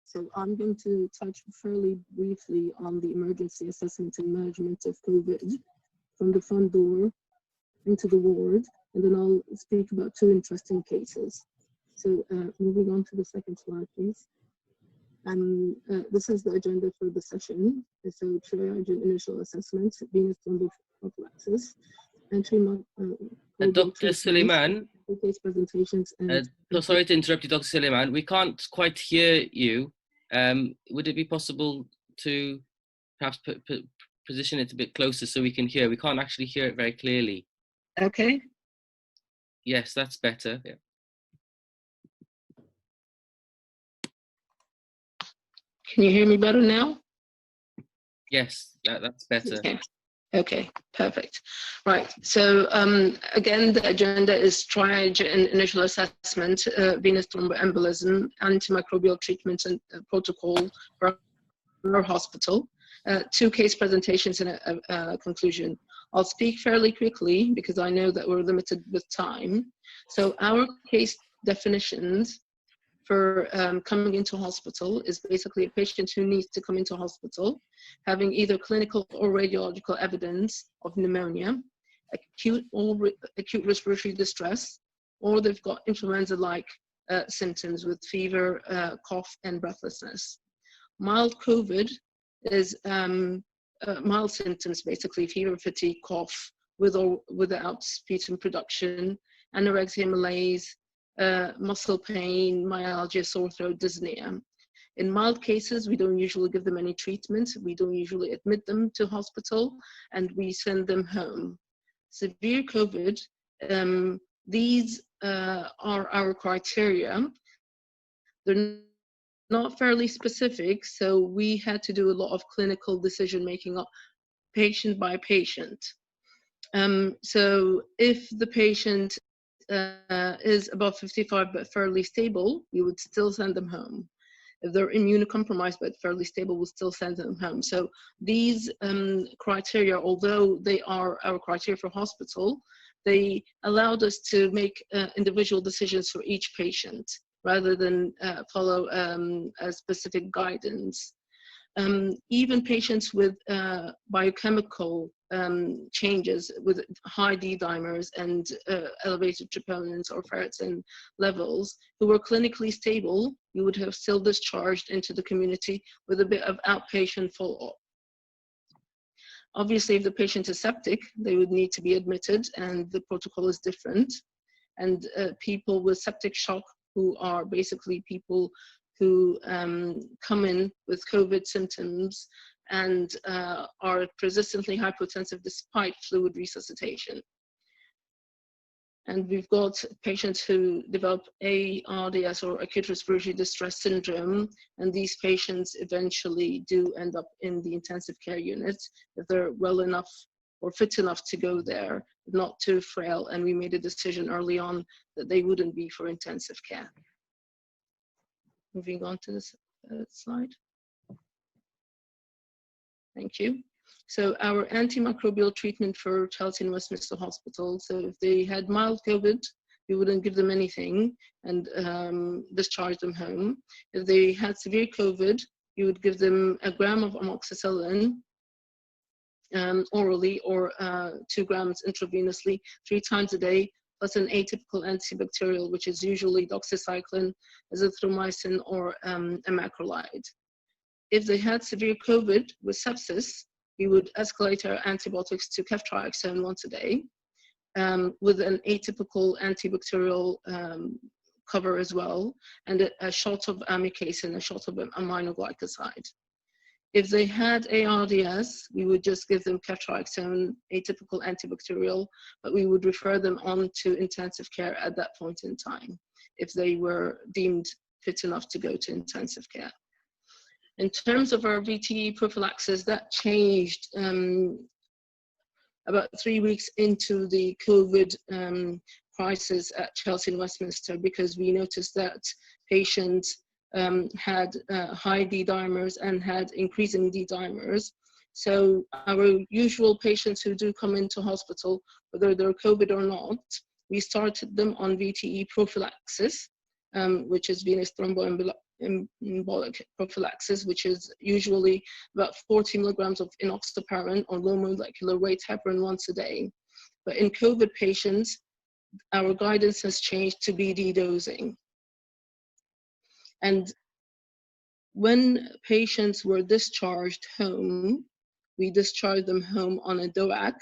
So I'm going to touch fairly briefly on the emergency assessment and management of COVID from the front door into the ward, and then I'll speak about 2 interesting cases. So moving on to the second slide, please. This is the agenda for the session. So triage and initial assessment, venous thrombophlebitis, Dr. Suleiman, case presentations, and so sorry to interrupt you, Dr. Suleiman. We can't quite hear you. Would it be possible to perhaps position it a bit closer so we can hear? We can't actually hear it very clearly. Okay. Yes, that's better. Yeah. Can you hear me better now? Yes, that's better. Okay, perfect. Right, so again, the agenda is triage and initial assessment, venous thromboembolism, antimicrobial treatment and protocol for our hospital, 2 case presentations and a conclusion. I'll speak fairly quickly because I know that we're limited with time. So our case definitions for coming into hospital is basically a patient who needs to come into hospital, having either clinical or radiological evidence of pneumonia, acute respiratory distress, or they've got influenza-like symptoms with fever, cough, and breathlessness. Mild COVID is mild symptoms, basically fever, fatigue, cough, with or without sputum production, anorexia, malaise, muscle pain, myalgia, sore throat, dyspnea. In mild cases, we don't usually give them any treatment. We don't usually admit them to hospital, and we send them home. Severe COVID, these are our criteria. They're not fairly specific, so we had to do a lot of clinical decision-making patient by patient. So if the patient is above 55 but fairly stable, we would still send them home. If they're immunocompromised but fairly stable, we'll still send them home. So these criteria, although they are our criteria for hospital, they allowed us to make individual decisions for each patient rather than follow a specific guidance. Even patients with biochemical changes with high D-dimers and elevated troponins or ferritin levels who were clinically stable, you would have still discharged into the community with a bit of outpatient follow-up. Obviously, if the patient is septic, they would need to be admitted, and the protocol is different. And people with septic shock, who are basically people who come in with COVID symptoms and are persistently hypotensive despite fluid resuscitation. And we've got patients who develop ARDS or acute respiratory distress syndrome, and these patients eventually do end up in the intensive care unit if they're well enough or fit enough to go there, not too frail, and we made a decision early on that they wouldn't be for intensive care. Moving on to this slide. Thank you. So our antimicrobial treatment for Chelsea and Westminster Hospital. So if they had mild COVID, we wouldn't give them anything and discharge them home. If they had severe COVID, you would give them a gram of amoxicillin orally or 2 grams intravenously 3 times a day, plus an atypical antibacterial, which is usually doxycycline, azithromycin, or a macrolide. If they had severe COVID with sepsis, we would escalate our antibiotics to ceftriaxone once a day with an atypical antibacterial cover as well, and a shot of amikacin, a shot of aminoglycoside. If they had ARDS, we would just give them ceftriaxone, atypical antibacterial, but we would refer them on to intensive care at that point in time if they were deemed fit enough to go to intensive care. In terms of our VTE prophylaxis, that changed about 3 weeks into the COVID crisis at Chelsea and Westminster, because we noticed that patients had high D-dimers and had increasing D-dimers. So our usual patients who do come into hospital, whether they're COVID or not, we started them on VTE prophylaxis, which is venous embolic prophylaxis, which is usually about 40 milligrams of enoxaparin or low molecular weight heparin once a day. But in COVID patients, our guidance has changed to BD dosing. And when patients were discharged home, we discharged them home on a DOAC,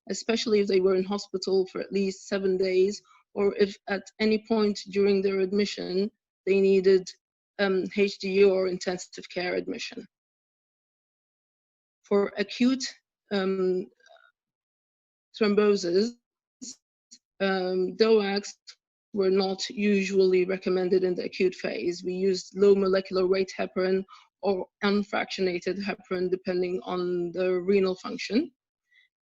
especially if they were in hospital for at least 7 days, or if at any point during their admission, they needed HDU or intensive care admission. For acute thrombosis, DOACs were not usually recommended in the acute phase. We used low molecular weight heparin or unfractionated heparin depending on the renal function.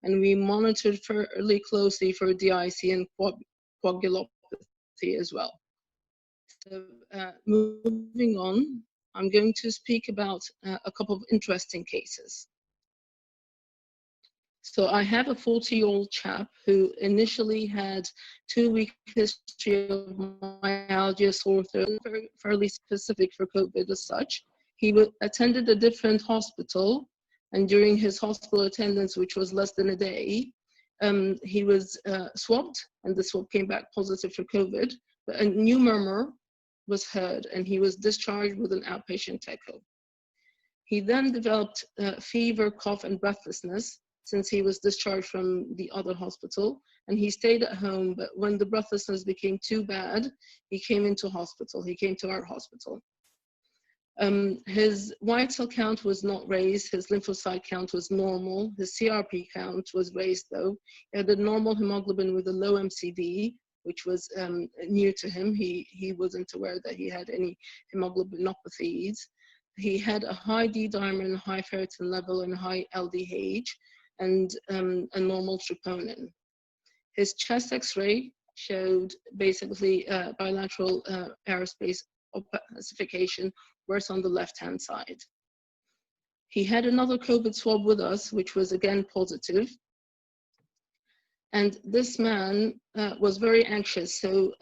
And we monitored fairly closely for DIC and coagulopathy as well. So moving on, I'm going to speak about a couple of interesting cases. So I have a 40-year-old chap who initially had 2-week history of myalgia, sore throat, fairly specific for COVID as such. He attended a different hospital, and during his hospital attendance, which was less than a day, he was swabbed, and the swab came back positive for COVID, but a new murmur was heard, and he was discharged with an outpatient echo. He then developed fever, cough, and breathlessness since he was discharged from the other hospital, and he stayed at home, but when the breathlessness became too bad, he came into hospital. He came to our hospital. His white cell count was not raised. His lymphocyte count was normal. His CRP count was raised though. He had a normal hemoglobin with a low MCV, which was new to him. He wasn't aware that he had any hemoglobinopathies. He had a high D-dimer and high ferritin level and high LDH and a normal troponin. His chest X-ray showed basically bilateral aerospace opacification, worse on the left-hand side. He had another COVID swab with us, which was again positive. And this man was very anxious. So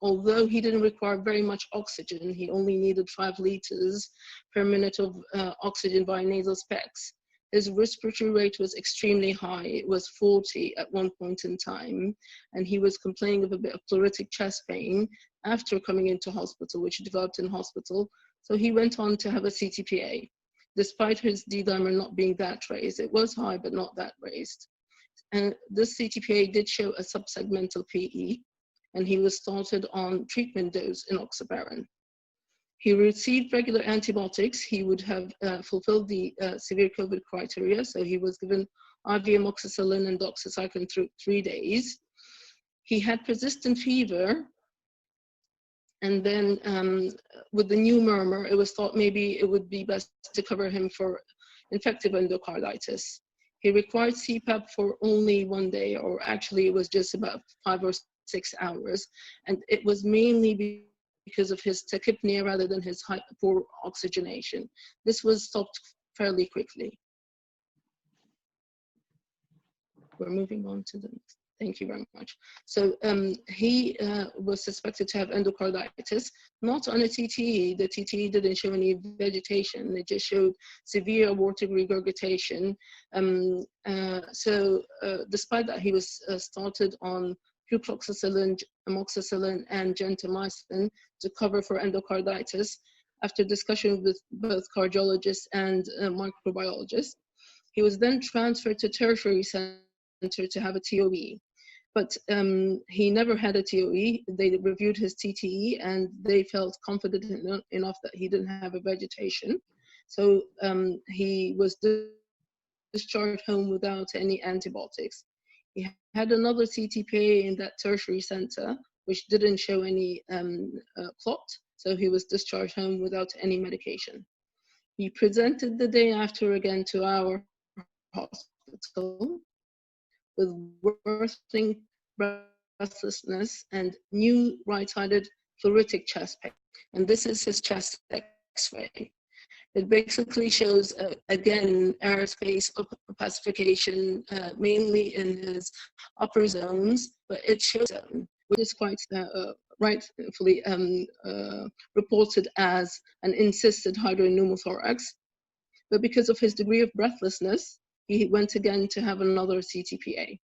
although he didn't require very much oxygen, he only needed 5 liters per minute of oxygen via nasal specs. His respiratory rate was extremely high. It was 40 at one point in time. And he was complaining of a bit of pleuritic chest pain after coming into hospital, which developed in hospital. So he went on to have a CTPA, despite his D-dimer not being that raised. It was high, but not that raised. And this CTPA did show a subsegmental PE, and he was started on treatment dose enoxaparin. He received regular antibiotics. He would have fulfilled the severe COVID criteria, so he was given IV amoxicillin and doxycycline through 3 days. He had persistent fever, and then with the new murmur, it was thought maybe it would be best to cover him for infective endocarditis. He required CPAP for only 1 day, or actually it was just about 5 or 6 hours. And it was mainly because of his tachypnea rather than his poor oxygenation. This was stopped fairly quickly. We're moving on to the next. Thank you very much. So he was suspected to have endocarditis, not on a TTE. The TTE didn't show any vegetation. It just showed severe aortic regurgitation. Despite that, he was started on flucloxacillin, amoxicillin, and gentamicin to cover for endocarditis after discussion with both cardiologists and microbiologists. He was then transferred to tertiary center to have a TOE. But he never had a TOE. They reviewed his TTE and they felt confident enough that he didn't have a vegetation. So he was discharged home without any antibiotics. He had another CTPA in that tertiary center, which didn't show any clot. So he was discharged home without any medication. He presented the day after again to our hospital with worsening breathlessness and new right-sided pleuritic chest pain. And this is his chest X-ray. It basically shows, again, aerospace opacification, mainly in his upper zones, but it shows which is quite rightfully reported as an encysted hydropneumothorax, but because of his degree of breathlessness, he went again to have another CTPA.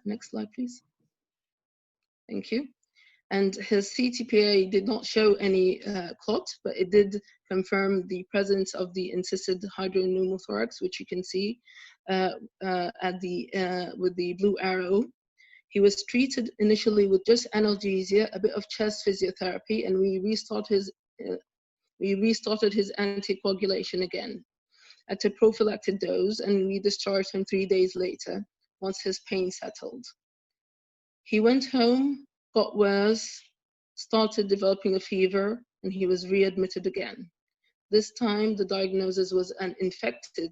Next slide, please. Thank you. And his CTPA did not show any clot, but it did confirm the presence of the encysted hydropneumothorax, which you can see with the blue arrow. He was treated initially with just analgesia, a bit of chest physiotherapy, and we restarted his anticoagulation again at a prophylactic dose, and we discharged him 3 days later once his pain settled. He went home, got worse, started developing a fever, and he was readmitted again. This time, the diagnosis was an infected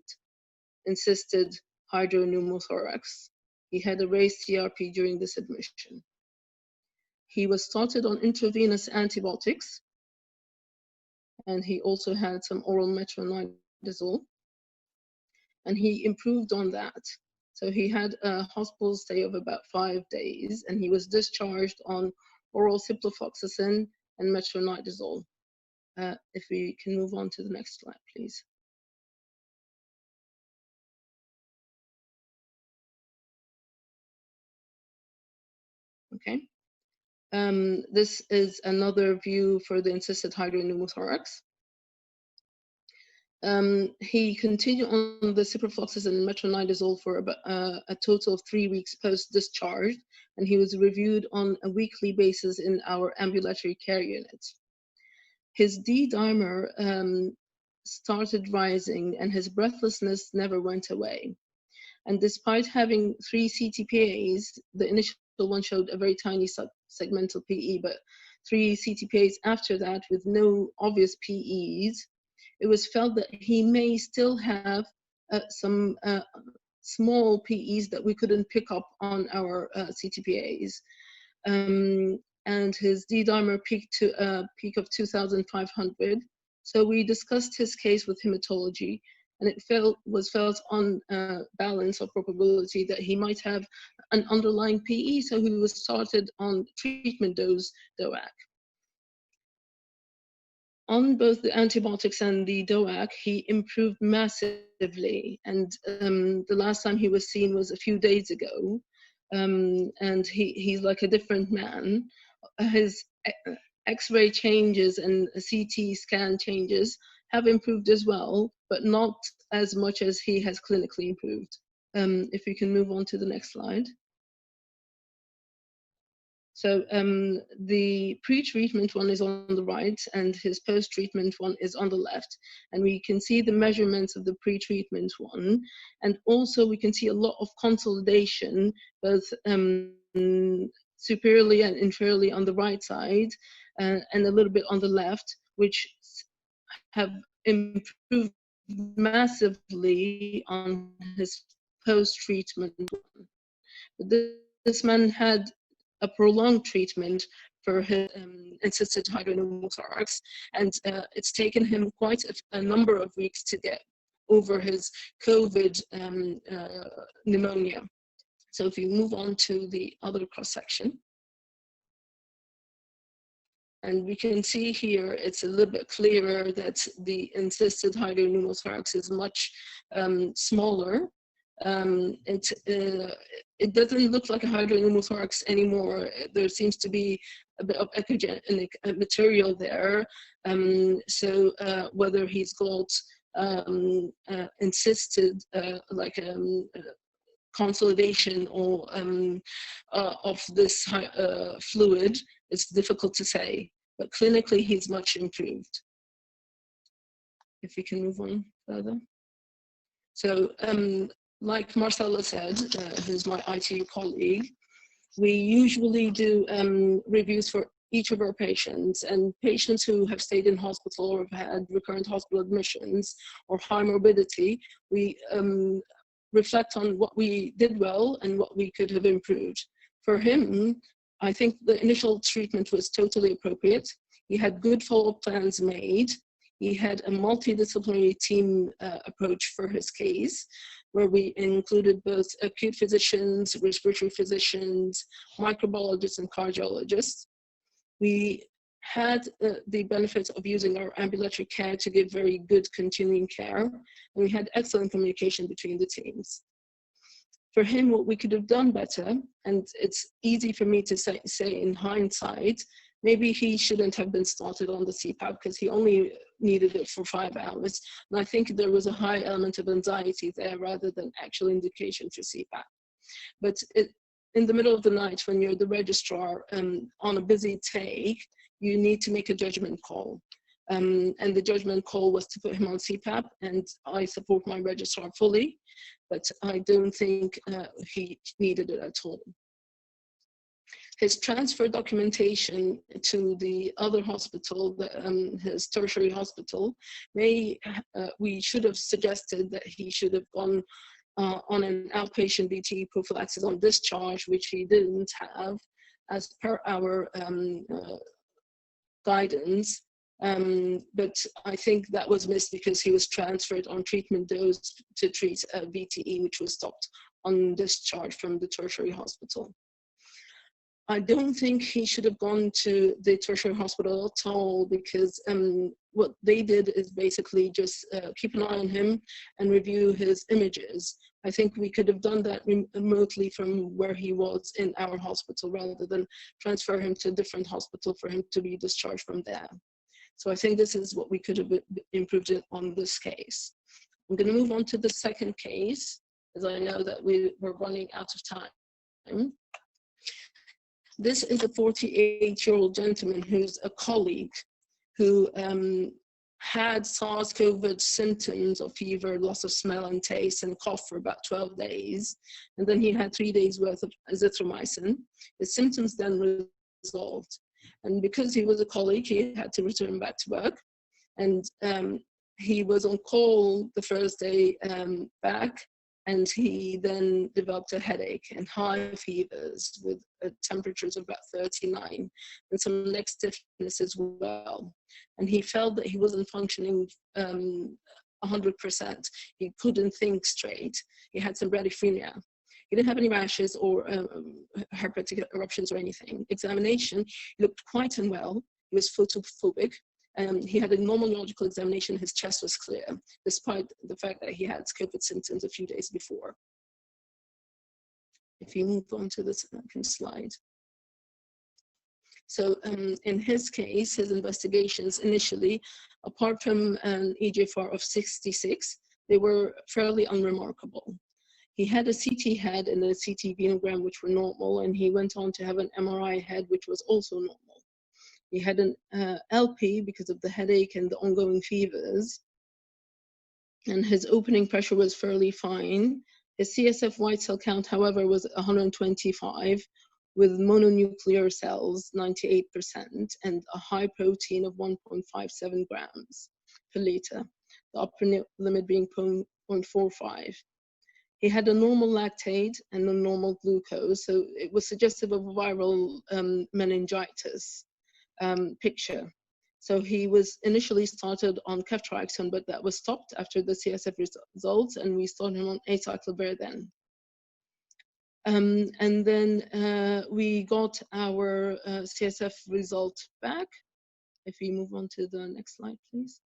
encysted hydropneumothorax. He had a raised CRP during this admission. He was started on intravenous antibiotics, and he also had some oral metronidazole, and he improved on that. So he had a hospital stay of about 5 days, and he was discharged on oral ciprofloxacin and metronidazole. If we can move on to the next slide, please. Okay. This is another view for the encysted hydropneumothorax. He continued on the ciprofloxacin and metronidazole for about a total of 3 weeks post-discharge, and he was reviewed on a weekly basis in our ambulatory care unit. His D-dimer started rising, and his breathlessness never went away. And despite having 3 CTPAs, the initial one showed a very tiny segmental PE, but 3 CTPAs after that with no obvious PEs, it was felt that he may still have some small PEs that we couldn't pick up on our CTPAs. And his D-dimer peaked to a peak of 2,500. So we discussed his case with hematology, and it was felt on balance or probability that he might have an underlying PE, so he was started on treatment dose DOAC. On both the antibiotics and the DOAC, he improved massively, and the last time he was seen was a few days ago, and he's like a different man. His X-ray changes and CT scan changes have improved as well, but not as much as he has clinically improved. If we can move on to the next slide. So the pre-treatment one is on the right, and his post-treatment one is on the left. And we can see the measurements of the pre-treatment one. And also we can see a lot of consolidation, both superiorly and inferiorly on the right side, and a little bit on the left, which have improved massively on his post-treatment one. This man had a prolonged treatment for his encysted hydropneumothorax, and it's taken him quite a number of weeks to get over his COVID pneumonia. So if you move on to the other cross-section, and we can see here, it's a little bit clearer that the encysted hydropneumothorax is much smaller. It doesn't look like a hydropneumothorax anymore. There seems to be a bit of echogenic material there. So whether he's got encysted consolidation or of this fluid, it's difficult to say, but clinically he's much improved. If we can move on further. So like Marcella said, who's my ITU colleague, we usually do reviews for each of our patients, and patients who have stayed in hospital or have had recurrent hospital admissions or high morbidity, we reflect on what we did well and what we could have improved. For him, I think the initial treatment was totally appropriate. He had good follow-up plans made. He had a multidisciplinary team approach for his case. where we included both acute physicians, respiratory physicians, microbiologists, and cardiologists. We had the benefit of using our ambulatory care to give very good continuing care, and we had excellent communication between the teams. For him, what we could have done better, and it's easy for me to say in hindsight, maybe he shouldn't have been started on the CPAP because he only needed it for 5 hours. And I think there was a high element of anxiety there rather than actual indication for CPAP. But in the middle of the night, when you're the registrar on a busy take, you need to make a judgment call. And the judgment call was to put him on CPAP, and I support my registrar fully, but I don't think he needed it at all. His transfer documentation to the other hospital, his tertiary hospital, we should have suggested that he should have gone on an outpatient VTE prophylaxis on discharge, which he didn't have as per our guidance. But I think that was missed because he was transferred on treatment dose to treat a VTE, which was stopped on discharge from the tertiary hospital. I don't think he should have gone to the tertiary hospital at all, because what they did is basically just keep an eye on him and review his images. I think we could have done that remotely from where he was in our hospital rather than transfer him to a different hospital for him to be discharged from there. So I think this is what we could have improved it on this case. I'm going to move on to the second case, as I know that we're running out of time. This is a 48-year-old gentleman who's a colleague who had SARS-CoV symptoms of fever, loss of smell and taste, and cough for about 12 days. And then he had 3 days worth of azithromycin. His symptoms then resolved. And because he was a colleague, he had to return back to work. And he was on call the first day back, and he then developed a headache and high fevers with temperatures of about 39 and some neck stiffness as well. And he felt that he wasn't functioning 100%. He couldn't think straight. He had some bradyphrenia. He didn't have any rashes or herpetic eruptions or anything. Examination, he looked quite unwell. He was photophobic. He had a normal neurological examination. His chest was clear, despite the fact that he had COVID symptoms a few days before. If you move on to the second slide. So in his case, his investigations initially, apart from an eGFR of 66, they were fairly unremarkable. He had a CT head and a CT venogram, which were normal, and he went on to have an MRI head, which was also normal. He had an LP because of the headache and the ongoing fevers, and his opening pressure was fairly fine. His CSF white cell count, however, was 125, with mononuclear cells, 98%, and a high protein of 1.57 grams per liter, the upper limit being 0.45. He had a normal lactate and a normal glucose, so it was suggestive of a viral meningitis picture. So he was initially started on ceftriaxone, but that was stopped after the CSF results, and we started him on acyclovir then. And then we got our CSF result back. If we move on to the next slide, please.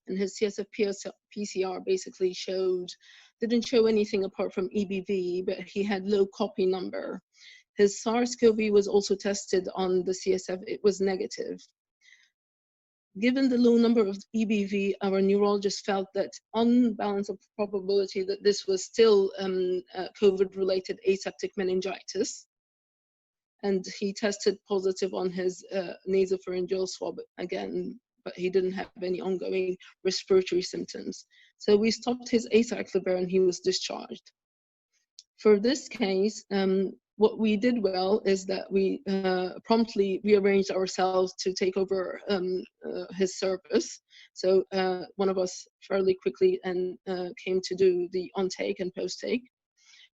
And his CSF PCR basically didn't show anything apart from EBV, but he had low copy number. His SARS-CoV was also tested on the CSF. It was negative. Given the low number of EBV, our neurologist felt that on balance of probability that this was still COVID-related aseptic meningitis. And he tested positive on his nasopharyngeal swab again, but he didn't have any ongoing respiratory symptoms. So we stopped his acyclovir and he was discharged. For this case, what we did well is that we promptly rearranged ourselves to take over his service. So one of us fairly quickly came to do the on-take and post-take.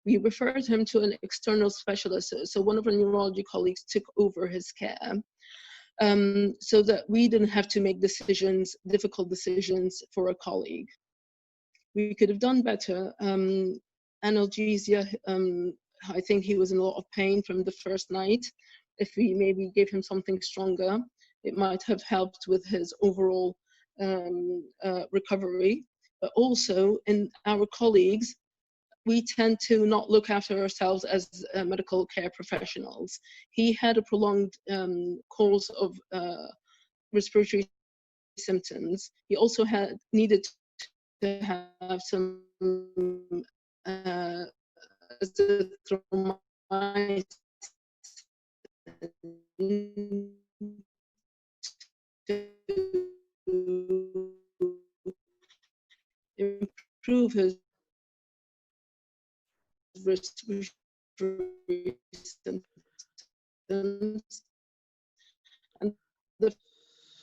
We referred him to an external specialist. So one of our neurology colleagues took over his care, so that we didn't have to make difficult decisions for a colleague. we could have done better. Analgesia, I think he was in a lot of pain from the first night. If we maybe gave him something stronger, it might have helped with his overall recovery. But also in our colleagues, we tend to not look after ourselves as medical care professionals. He had a prolonged course of respiratory symptoms. He also needed to have some azithromycin to improve his respiratory symptoms. And the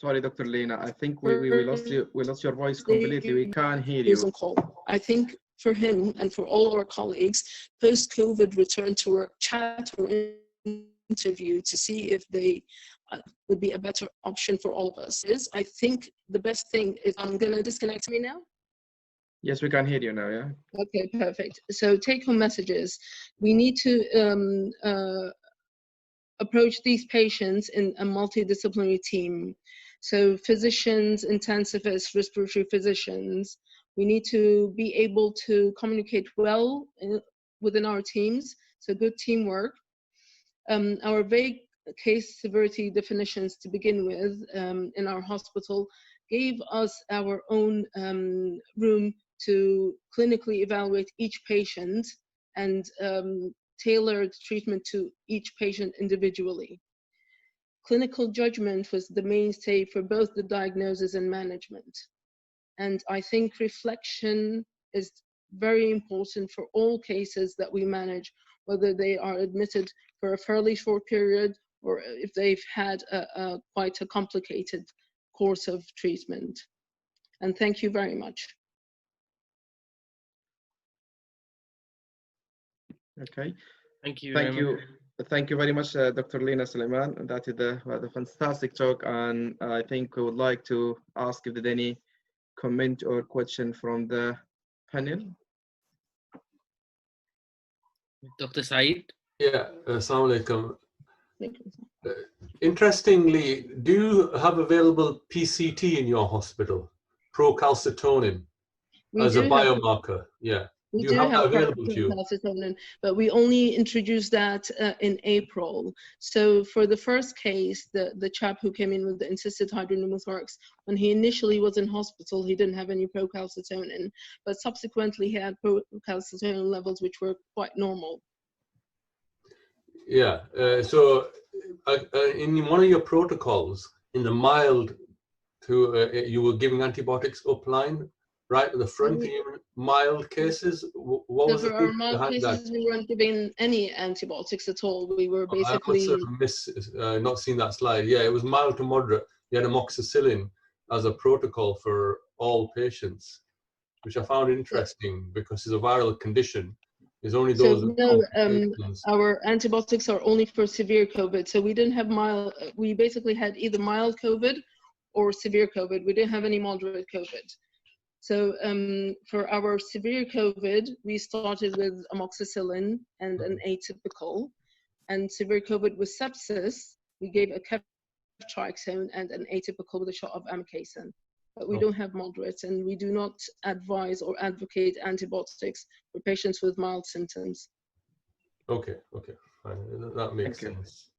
Sorry, Dr. Linah, I think we lost you. We lost your voice completely. We can't hear he was you. on call. I think for him and for all our colleagues, post-COVID return to work chat or interview to see if they would be a better option for all of us. I think the best thing is, I'm going to disconnect me now. Yes, we can hear you now, yeah? Okay, perfect. So take-home messages. We need to approach these patients in a multidisciplinary team. So physicians, intensivists, respiratory physicians, we need to be able to communicate well within our teams, so good teamwork. Our vague case severity definitions to begin with in our hospital gave us our own room to clinically evaluate each patient and tailored treatment to each patient individually. Clinical judgment was the mainstay for both the diagnosis and management. And I think reflection is very important for all cases that we manage, whether they are admitted for a fairly short period or if they've had quite a complicated course of treatment. And thank you very much. Okay. Thank you. Thank you. Thank you very much, Dr. Linah Suleiman. That is the fantastic talk, and I think we would like to ask if there's any comment or question from the panel. Dr. Saeed? Yeah, assalamu alaikum. Interestingly, do you have available PCT in your hospital, procalcitonin, as a biomarker? Yeah. We do you have that available to you? Calcitonin, but we only introduced that in April. So for the first case, the chap who came in with the encysted hydropneumothorax, when he initially was in hospital, he didn't have any procalcitonin, but subsequently he had procalcitonin levels which were quite normal. Yeah, so in one of your protocols, in the mild you were giving antibiotics upline, right at the front, mild cases. What was for our mild cases, we weren't giving any antibiotics at all. We were basically... I must have not seen that slide. Yeah, it was mild to moderate. You had amoxicillin as a protocol for all patients, which I found interesting because it's a viral condition. It's only those. So no, our antibiotics are only for severe COVID. So we didn't have mild. We basically had either mild COVID or severe COVID. We didn't have any moderate COVID. So for our severe COVID, we started with amoxicillin and an atypical. And severe COVID with sepsis, we gave a ceftriaxone and an atypical with a shot of amikacin. But we don't have moderates, and we do not advise or advocate antibiotics for patients with mild symptoms. Okay, okay, fine. That makes sense.